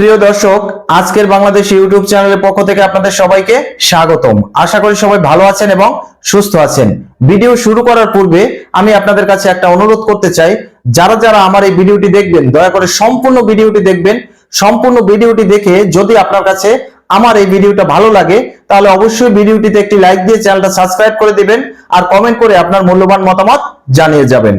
প্রিয় দর্শক, আজকের বাংলাদেশ ইউটিউব চ্যানেলের পক্ষ থেকে আপনাদের সবাইকে স্বাগতম। আশা করি সবাই ভালো আছেন এবং সুস্থ আছেন। ভিডিও শুরু করার পূর্বে আমি আপনাদের কাছে একটা অনুরোধ করতে চাই, যারা যারা আমার এই ভিডিওটি দেখবেন দয়া করে সম্পূর্ণ ভিডিওটি দেখবেন। সম্পূর্ণ ভিডিওটি দেখে যদি আপনার কাছে আমার এই ভিডিওটা ভালো লাগে তাহলে অবশ্যই ভিডিওটিতে একটি লাইক দিয়ে চ্যানেলটা সাবস্ক্রাইব করে দিবেন আর কমেন্ট করে আপনার মূল্যবান মতামত জানিয়ে যাবেন।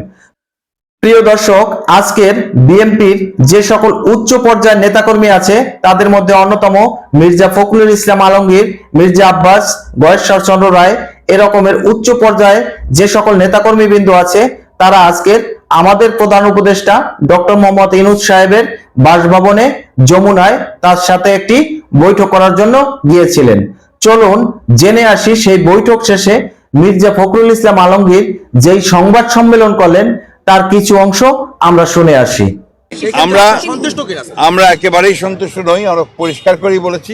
প্রিয় দর্শক, আজকের বিএনপির যে সকল উচ্চ পর্যায়ের নেতাকর্মী আছে তাদের মধ্যে অন্যতম মির্জা ফখরুল ইসলাম আলমগীর, মির্জা আব্বাস, গয়েশ্বর চন্দ্র রায়, এরকমের উচ্চ পর্যায়ে যে সকল নেতাকর্মী বিন্দু আছে তারা আজকের আমাদের প্রধান উপদেষ্টা ডক্টর মোহাম্মদ ইউনূস সাহেবের বাসভবনে যমুনায় তার সাথে একটি বৈঠক করার জন্য গিয়েছিলেন। চলুন জেনে আসি সেই বৈঠক শেষে মির্জা ফখরুল ইসলাম আলমগীর যেই সংবাদ সম্মেলন করলেন তার কিছু অংশ আমরা শুনে আসি। আমরা একেবারেই সন্তুষ্ট নই। আমরা পরিষ্কার করেই বলেছি,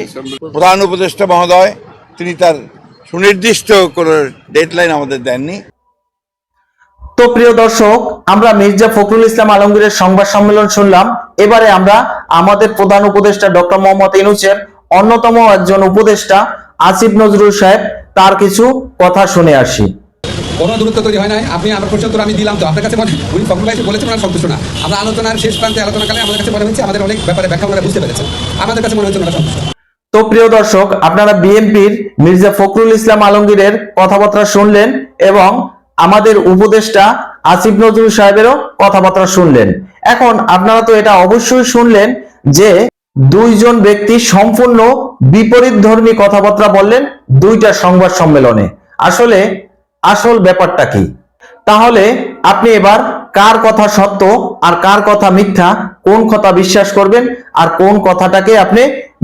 প্রধান উপদেষ্টা মহোদয় তিনি তার সুনির্দিষ্ট কোন ডেডলাইন আমাদের দেননি। তো প্রিয় দর্শক, আমরা মির্জা ফখরুল ইসলাম আলমগীরের সংবাদ সম্মেলন শুনলাম। এবারে আমরা আমাদের প্রধান উপদেষ্টা ডক্টর মোহাম্মদ ইউনূসের অন্যতম একজন উপদেষ্টা আসিফ নজরুল সাহেব তার কিছু কথা শুনে আসি। কোনো দূরত্ব তৈরি হয় নাই। আপনি আমার প্রশ্ন আমি দিলাম, তো আপনার কাছে উনি ফখরুল ভাই বলেছেন ওনার সন্তুষ্ট না। আমরা আলোচনার শেষ প্রান্তে আলোচনাকালে আমাদের কাছে মনে হচ্ছে আমাদের অনেক ব্যাপারে ব্যাখ্যা ওনারা বুঝতে পেরেছেন, আমাদের কাছে মনে হচ্ছে ওনারা সন্তুষ্ট। তো প্রিয় দর্শক, আপনারা বিএনপির মির্জা ফখরুল ইসলাম আলমগীরের কথাবার্তা শুনলেন এবং আমাদের উপদেষ্টা আসিফ নজরুল সাহেবেরও কথাবার্তা শুনলেন। এখন আপনারা তো এটা অবশ্যই শুনলেন যে দুইজন ব্যক্তি সম্পূর্ণ বিপরীত ধর্মী কথাবার্তা বললেন দুইটা সংবাদ সম্মেলনে। আসল ব্যাপারটা কি? তাহলে আপনি এবার কার কথা সত্য আর কার কথা মিথ্যা, কোন কথা বিশ্বাস করবেন আর কোন কথাটাকে আপনি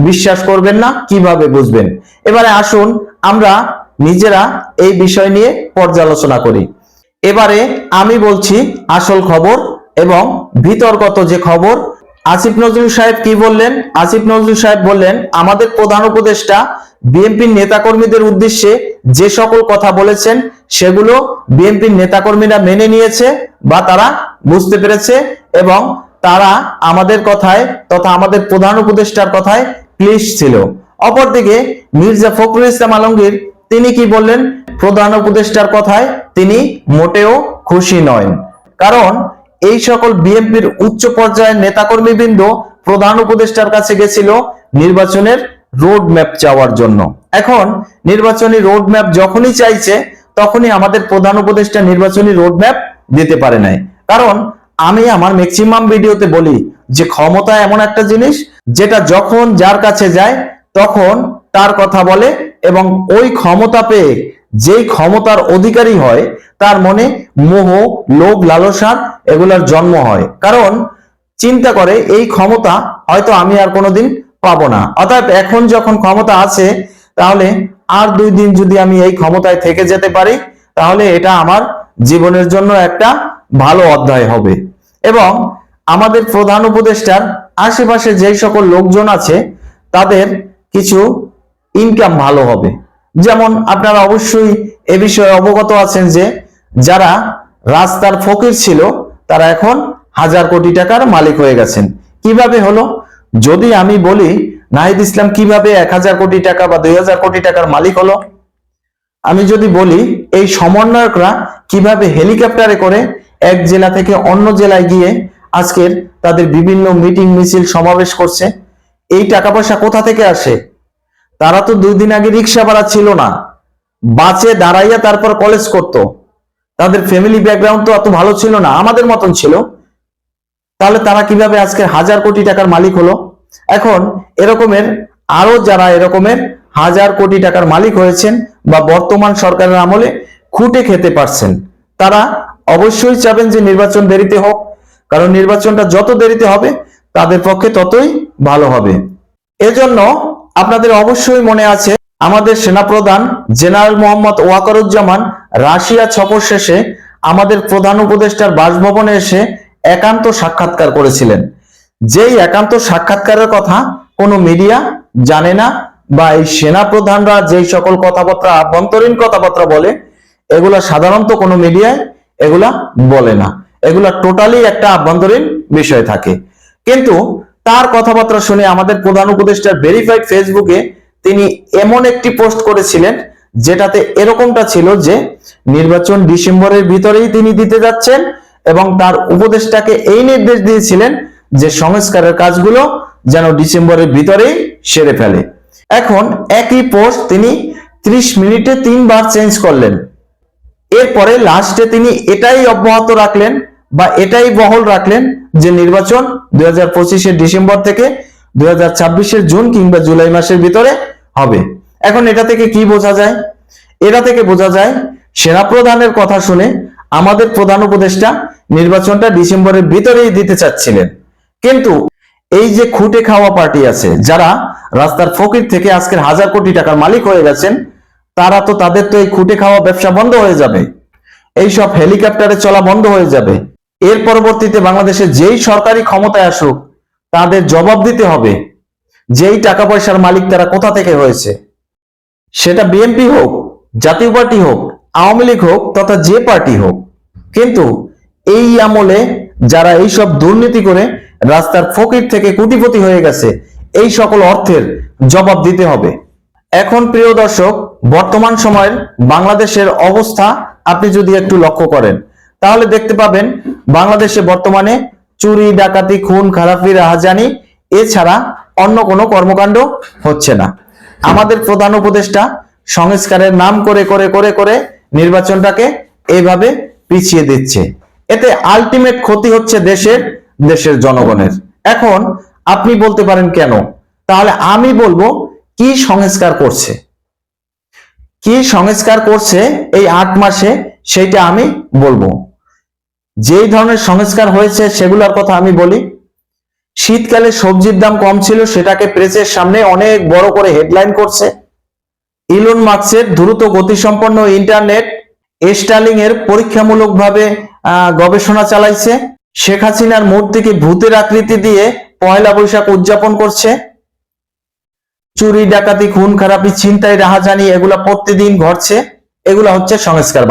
বিশ্বাস করবেন না, কিভাবে বুঝবেন? এবারে আসুন আমরা নিজেরা এই বিষয় নিয়ে পর্যালোচনা করি। এবারে আমি বলছি আসল খবর এবং বিতর্কত যে খবর। আসিফ নজরুল সাহেব কি বললেন? আসিফ নজরুল সাহেব বললেন, আমাদের প্রধান উপদেষ্টা বিএনপির নেতাকর্মীদের উদ্দেশ্যে যে সকল কথা বলেছেন সেগুলো বিএনপির নেতাকর্মীরা মেনে নিয়েছে বা তারা বুঝতে পেরেছে এবং তারা আমাদের কথায় তথা আমাদের প্রধান উপদেষ্টার কথায় প্লিজ ছিল। অপরদিকে মির্জা ফখরুল ইসলাম আলমগীর তিনি কি বললেন? প্রধান উপদেষ্টার কথায় তিনি মোটেও খুশি নন। কারণ এই সকল বিএনপির উচ্চ পর্যায়ের নেতাকর্মীবৃন্দ প্রধান উপদেষ্টার কাছে গেছিল নির্বাচনের রোড ম্যাপ চাওয়ার জন্য। এখন নির্বাচনী রোড ম্যাপ যখনই চাইছে তখনই আমাদের প্রধান উপদেষ্টা নির্বাচনী রোড ম্যাপ দিতে পারে নাই। কারণ আমি আমার ম্যাক্সিমাম ভিডিওতে বলি যে ক্ষমতা এমন একটা জিনিস যেটা যখন যার কাছে যায় তখন তার কথা বলে এবং ওই ক্ষমতা পেয়ে যেই ক্ষমতার অধিকারী হয় তার মনে মোহ, লোভ, লালসা এগুলার জন্ম হয়। কারণ চিন্তা করে এই ক্ষমতা হয়তো আমি আর কোনোদিন পাবো না, অর্থাৎ এখন যখন ক্ষমতা আছে তাহলে আর 2 দিন যদি আমি এই ক্ষমতায় থেকে যেতে পারি তাহলে এটা আমার জীবনের জন্য একটা ভালো অধ্যায় হবে এবং আমাদের প্রধান উপদেষ্টার আশেপাশে যেই সকল লোকজন আছে তাদের কিছু ইনকাম ভালো হবে। যেমন আপনারা অবশ্যই এ বিষয়ে অবগত আছেন যে যারা রাস্তার ফকির ছিল তারা এখন 1000 কোটি টাকার মালিক হয়ে গেছেন। কিভাবে হলো? যদি আমি বলি নাহিদ ইসলাম কিভাবে 1000 কোটি টাকা বা 2000 কোটি টাকার মালিক হলো, আমি যদি বলি এই সমন্বয়করা কিভাবে হেলিকপ্টারে করে এক জেলা থেকে অন্য জেলায় গিয়ে আজকের তাদের বিভিন্ন মিটিং মিছিল সমাবেশ করছে, এই টাকা পয়সা কোথা থেকে আসে? তারা তো 2 দিন আগে রিক্সা ভাড়া ছিল না, বাসে দাঁড়াইয়া তারপর কলেজ করত। তাদের ফ্যামিলি ব্যাকগ্রাউন্ড তো এত ভালো ছিল না, আমাদের মতন ছিল। তাহলে তারা কিভাবে আজকে 1000 কোটি টাকার মালিক হলো? এখন এরকমের আরো যারা এরকমের 1000 কোটি টাকার মালিক হয়েছেন বা বর্তমান সরকারের আমলে খুঁটে খেতে পারছেন, তারা অবশ্যই চাবেন যে নির্বাচন দেরিতে হোক। কারণ নির্বাচনটা যত দেরিতে হবে তাদের পক্ষে ততই ভালো হবে। এজন্য আপনাদের অবশ্যই মনে আছে আমাদের সেনাপ্রধান জেনারেল মোহাম্মদ ওয়াকারুজ্জামান রাশিয়া সফর শেষে আমাদের প্রধান উপদেষ্টার বাসভবনে এসে একান্ত সাক্ষাৎকার করেছিলেন। যেই একান্ত সাক্ষাৎকারের কথা কোনো মিডিয়া জানে না বা এই সেনাপ্রধানরা যেই সকল কথাবার্তা আভ্যন্তরীণ কথাবার্তা বলে এগুলা সাধারণত কোনো মিডিয়ায় এগুলা বলে না, এগুলা টোটালি একটা আভ্যন্তরীণ বিষয় থাকে। কিন্তু তার কথাবার্তা শুনে আমাদের প্রধান উপদেষ্টার ভেরিফাইড ফেসবুকে তিনি এমন একটি পোস্ট করেছিলেন যেটাতে এরকমটা ছিল যে নির্বাচন ডিসেম্বরের ভিতরেই তিনি দিতে যাচ্ছেন এবং তার উপদেষ্টাকে এই নির্দেশ দিয়েছিলেন যে সংস্কারের কাজগুলো যেন ডিসেম্বরের ভিতরেই সেরে ফেলে। এখন একই পোস্ট তিনি 30 মিনিটে 3 বার চেঞ্জ করলেন। এরপরে লাস্টে তিনি এটাই অব্যাহত রাখলেন বা এটাই বহাল রাখলেন যে নির্বাচন 2025-এর ডিসেম্বর থেকে 2026-এর জুন কিংবা জুলাই মাসের ভিতরে হবে। এখন এটা থেকে কি বোঝা যায়? এটা থেকে বোঝা যায় সেনাপ্রধানের কথা শুনে আমাদের প্রধান উপদেষ্টা নির্বাচনটা ডিসেম্বরের ভিতরেই দিতে চাচ্ছিলেন, কিন্তু এই যে খুঁটে খাওয়া পার্টি আছে যারা রাস্তার ফকির থেকে আজকের হাজার কোটি টাকার মালিক হয়ে গেছেন, তারা তো তাদের তো এই খুঁটে খাওয়া ব্যবসা বন্ধ হয়ে যাবে, এই সব হেলিকপ্টারে চলা বন্ধ হয়ে যাবে। এর পরবর্তীতে বাংলাদেশে যেই সরকারি ক্ষমতায় আসুক তাদের জবাব দিতে হবে যেই টাকা পয়সার মালিক তারা কোথা থেকে হয়েছে, সেটা বিএনপি হোক, জাতীয় পার্টি হোক, আওয়ামী লীগ হোক তথা যে পার্টি হোক। কিন্তু এই আমলে যারা এইসব দুর্নীতি করে রাস্তার ফকির থেকে কোটিপতি হয়ে গেছে, এই সকল অর্থের জবাব দিতে হবে। এখন প্রিয় দর্শক, বর্তমান সময়ের বাংলাদেশের অবস্থা আপনি যদি একটু লক্ষ্য করেন তাহলে দেখতে পাবেন বাংলাদেশে বর্তমানে চুরি, ডাকাতি, খুন, খারাপি, রাহাজানি এছাড়া অন্য কোনো কর্মকাণ্ড হচ্ছে না। আমাদের প্রধান উপদেষ্টা সংস্কারের নাম করে করে করে করে নির্বাচনটাকে এইভাবে পিছিয়ে দিচ্ছে। এতে আলটিমেট ক্ষতি হচ্ছে দেশের জনগণের। এখন আপনি বলতে পারেন কেন? তাহলে আমি বলবো কি সংস্কার করছে, কি সংস্কার করছে এই 8 মাসে সেইটা আমি বলবো। যেই ধরনের সংস্কার হয়েছে সেগুলোর কথা আমি বলি। শীতকালে সবজির দাম কম ছিল, সেটাকে প্রেসের সামনে অনেক বড় করে হেডলাইন করছে। ইলন মাস্কের দ্রুত গতিসম্পন্ন ইন্টারনেট স্টারলিং এর পরীক্ষামূলকভাবে গবেষণা চালাইছে। শেখ হাসিনার মূর্তিকে ভূতের আকৃতি দিয়ে পয়লা বৈশাখ উদযাপন করছে। চুরি, ডাকাতি, খুন খারাপি, ছিনতাই, রাহাজানি এগুলা প্রতিদিন ঘটছে। এগুলা হচ্ছে সংস্কার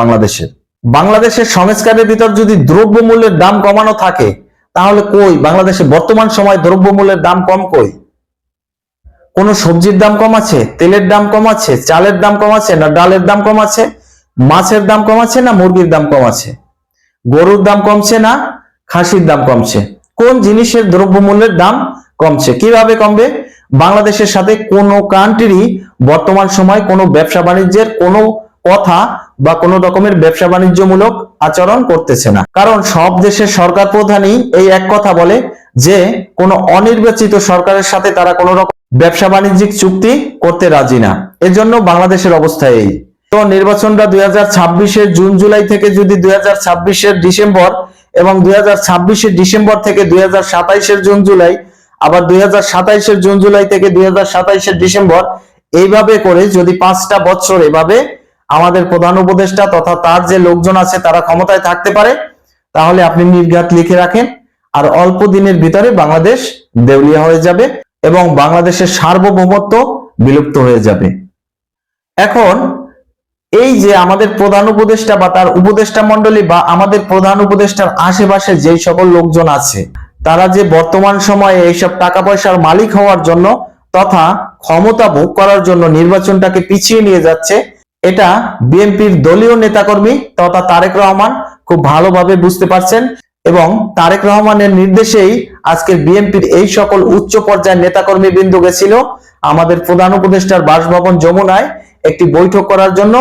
বাংলাদেশের সংস্কারের ভিতর যদি দ্রব্যমূল্যের দাম কমানো থাকে তাহলে কই বাংলাদেশে বর্তমান সময় দ্রব্যমূল্যের দাম কম কই? কোন সবজির দাম কম আছে? তেলের দাম কম আছে? চালের দাম কম আছে? না ডালের দাম কম আছে? মাছের দাম কম আছে না মুরগির দাম কম আছে? গরুর দাম কমছে না খাসির দাম কমছে? কোন জিনিসের দ্রব্যমূল্যের দাম কমছে? কিভাবে কমবে? বাংলাদেশের সাথে কোনো কান্ট্রি বর্তমান সময় কোনো ব্যবসা বাণিজ্যের কোনো কথা বা কোনো রকমের ব্যবসা বাণিজ্যমূলক আচরণ করতেছে না। কারণ সব দেশের সরকার প্রধানই এই এক কথা বলে যে কোনো অনির্বাচিত সরকারের সাথে তারা কোনো রকম ব্যবসা বাণিজ্যিক চুক্তি করতে রাজি না। এজন্য বাংলাদেশের অবস্থা এই। তো নির্বাচনটা 2026-এর জুন জুলাই থেকে যদি 2026-এর ডিসেম্বর এবং 2026-এর ডিসেম্বর থেকে 2027-এর জুন জুলাই, আবার 2027-এর জুন জুলাই থেকে 2027-এর ডিসেম্বর, এইভাবে করে যদি 5টা বছর এভাবে আমাদের প্রধান উপদেষ্টা তথা তার যে লোকজন আছে তারা ক্ষমতায় থাকতে পারে, তাহলে আপনি নির্ঘাত লিখে রাখেন আর অল্প দিনের ভিতরে বাংলাদেশ দেউলিয়া হয়ে যাবে এবং বাংলাদেশের সার্বভৌমত্ব বিলুপ্ত হয়ে যাবে। এখন এই যে আমাদের প্রধান উপদেষ্টা বা তার উপদেষ্টা মণ্ডলী বা আমাদের প্রধান উপদেষ্টার আশেপাশে যেই সকল লোকজন আছে তারা যে বর্তমান সময়ে এইসব টাকা পয়সার মালিক হওয়ার জন্য তথা ক্ষমতা ভোগ করার জন্য নির্বাচনটাকে পিছিয়ে নিয়ে যাচ্ছে, এটা বিএনপির দলীয় নেতাকর্মী তথা তারেক রহমান খুব ভালোভাবে বুঝতে পারছেন এবং তারেক রহমানের নির্দেশেই আজকের বিএনপির এই সকল উচ্চ পর্যায়ের নেতাকর্মী বৃন্দ গেছিল আমাদের প্রধান উপদেষ্টার বাসভবন যমুনায় একটি বৈঠক করার জন্য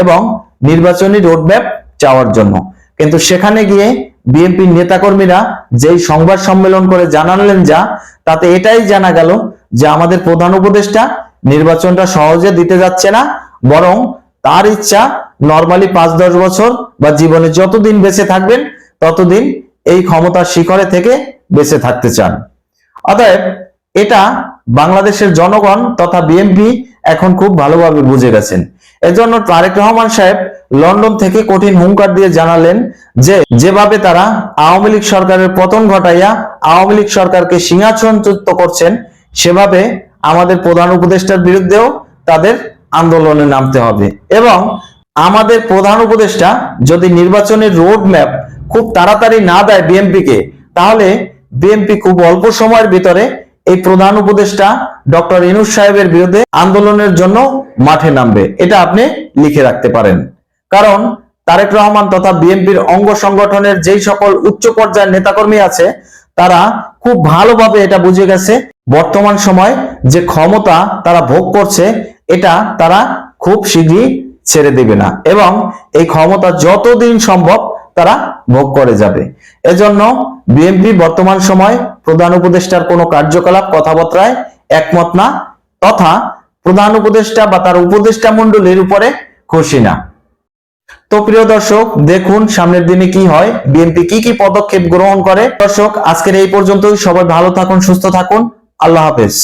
এবং নির্বাচনী রোডম্যাপ চাওয়ার জন্য। কিন্তু সেখানে গিয়ে বিএনপির নেতাকর্মীরা যেই সংবাদ সম্মেলন করে জানালেন যা, তাতে এটাই জানা গেল যে আমাদের প্রধান উপদেষ্টা নির্বাচনটা সহজে দিতে যাচ্ছে না, বরং তার ইচ্ছা নরমালি 5-10 বছর বা জীবনে যতদিন বেঁচে থাকবেন ততদিন এই ক্ষমতার শিখরে থেকে বেঁচে থাকতে চান। অতএব এটা বাংলাদেশের জনগণ তথা বিএনপি এখন খুব ভালোভাবে বুঝে গেছেন। এজন্য তারেক রহমান সাহেব লন্ডন থেকে কঠিন হুঙ্কার দিয়ে জানালেন যে যেভাবে তারা আওয়ামী লীগ সরকারের পতন ঘটাইয়া আওয়ামী লীগ সরকারকে সিংহাসনচ্যুত করছেন, সেভাবে আমাদের প্রধান উপদেষ্টার বিরুদ্ধেও তাদের আন্দোলনে নামতে হবে এবং আমাদের প্রধান উপদেষ্টা যদি নির্বাচনের রোড ম্যাপ খুব তাড়াতাড়ি না দেয় বিএনপিকে, তাহলে বিএনপি খুব অল্প সময়ের ভিতরে এই প্রধান উপদেষ্টা ডক্টর ইউনূস সাহেবের বিরুদ্ধে আন্দোলনের জন্য মাঠে নামবে, এটা আপনি লিখে রাখতে পারেন। কারণ তারেক রহমান তথা বিএনপির অঙ্গ সংগঠনের যেই সকল উচ্চ পর্যায়ের নেতাকর্মী আছে তারা খুব ভালোভাবে এটা বুঝে গেছে বর্তমান সময় যে ক্ষমতা তারা ভোগ করছে এটা তারা খুব শীঘ্রই ছেড়ে দেবে না এবং এই ক্ষমতা যতদিন সম্ভব তারা ভোগ করে যাবে। এজন্য বিএনপি বর্তমান সময় প্রধান উপদেষ্টার কোনো কার্যকলাপ কথাবার্তায় একমত না, তথা প্রধান উপদেষ্টা বা তার উপদেষ্টা মণ্ডলীর উপরে খুশি না। তো প্রিয় দর্শক, দেখুন সামনের দিনে কি হয়, বিএনপি কি কি পদক্ষেপ গ্রহণ করে। দর্শক, আজকের এই পর্যন্তই। সবাই ভালো থাকুন, সুস্থ থাকুন। আল্লাহ হাফেজ।